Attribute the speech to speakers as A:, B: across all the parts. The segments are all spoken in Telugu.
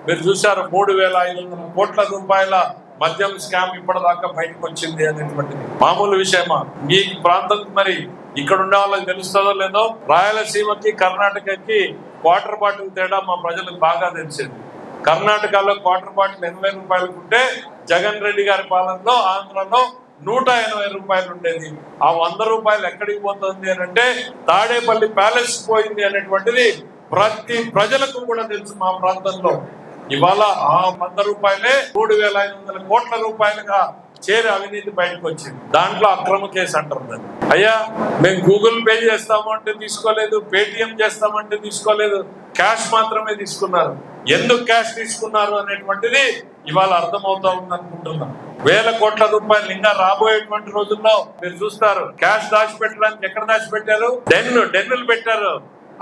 A: మీరు చూశారు 3,500 కోట్ల రూపాయల మద్యం స్కామ్ ఇప్పటిదాకా బయటకు వచ్చింది అనేటువంటిది మామూలు విషయమా? మీ ప్రాంతం మరి ఇక్కడ ఉండే వాళ్ళకి తెలుస్తుందో లేదో, రాయలసీమకి కర్ణాటకకి క్వార్టర్ బాటిల్ తేడా మా ప్రజలకు బాగా తెలిసింది. కర్ణాటకలో క్వార్టర్ బాటిల్ 80 రూపాయలకు ఉంటే జగన్ రెడ్డి గారి పాలనలో ఆంధ్రలో 180 రూపాయలు ఉండేది. ఆ 100 రూపాయలు ఎక్కడికి పోతుంది అని అంటే తాడేపల్లి ప్యాలెస్ పోయింది అనేటువంటిది ప్రతి ప్రజలకు కూడా తెలుసు. మా ప్రాంతంలో ఇవాళ ఆ 100 రూపాయలే 3,500 కోట్ల రూపాయలుగా చేరి అవినీతి బయటకు వచ్చింది. దాంట్లో అక్రమ కేసు అంటారు. అయ్యా మేము గూగుల్ పే చేస్తామంటే తీసుకోలేదు, పేటిఎం చేస్తామంటే తీసుకోలేదు, క్యాష్ మాత్రమే తీసుకున్నారు. ఎందుకు క్యాష్ తీసుకున్నారు అనేటువంటిది ఇవాళ అర్థమవుతా ఉంది అనుకుంటున్నాం. వేల కోట్ల రూపాయలు ఇంకా రాబోయేటువంటి రోజుల్లో మీరు చూస్తారు. క్యాష్ దాచిపెట్టడానికి ఎక్కడ దాచిపెట్టారు? డెన్నులు పెట్టారు.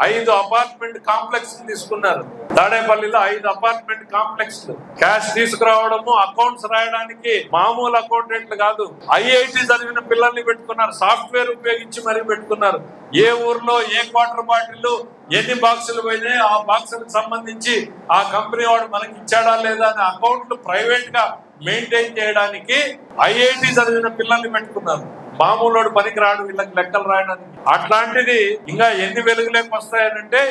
A: 5 అపార్ట్మెంట్ కాంప్లెక్స్ తీసుకున్నారు. తాడేపల్లిలో 5 అపార్ట్మెంట్ కాంప్లెక్స్. క్యాష్ తీసుకురావడము, అకౌంట్స్ రాయడానికి మామూలు అకౌంటెంట్లు కాదు, ఐఐటి చదివిన పిల్లల్ని పెట్టుకున్నారు. సాఫ్ట్వేర్ ఉపయోగించి మరీ పెట్టుకున్నారు. ఏ ఊర్లో ఏ క్వార్టర్ బాటిల్ ఎన్ని బాక్సులు పోయినాయి, ఆ బాక్సులకు సంబంధించి ఆ కంపెనీ వాడు మనకి ఇచ్చాడా లేదా అనే అకౌంట్లు ప్రైవేట్ గా మెయింటైన్ చేయడానికి ఐఐటి చదివిన పిల్లల్ని పెట్టుకున్నారు. మామూలు పనికి రాడు వీళ్ళకి లెక్కలు రాయడానికి. అట్లాంటిది ఇంకా ఎన్ని వెలుగులేకి వస్తాయనంటే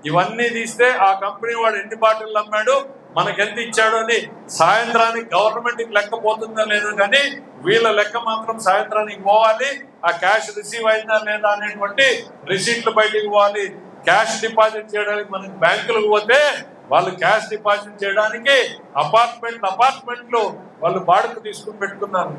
A: ఇవన్నీ తీస్తే ఆ కంపెనీ వాడు ఎన్ని బాటిల్ అమ్మాడు, మనకెంత ఇచ్చాడు అని సాయంత్రానికి గవర్నమెంట్ లెక్క పోతుందా లేదు, కానీ వీళ్ళ లెక్క మాత్రం సాయంత్రానికి పోవాలి. ఆ క్యాష్ రిసీవ్ అయిందా లేదా అనేటువంటి రిసీట్లు బయటికి పోవాలి. క్యాష్ డిపాజిట్ చేయడానికి మనకి బ్యాంకులకు పోతే వాళ్ళు క్యాష్ డిపాజిట్ చేయడానికి అపార్ట్మెంట్లు వాళ్ళు బాడుకు తీసుకుని పెట్టుకున్నారు.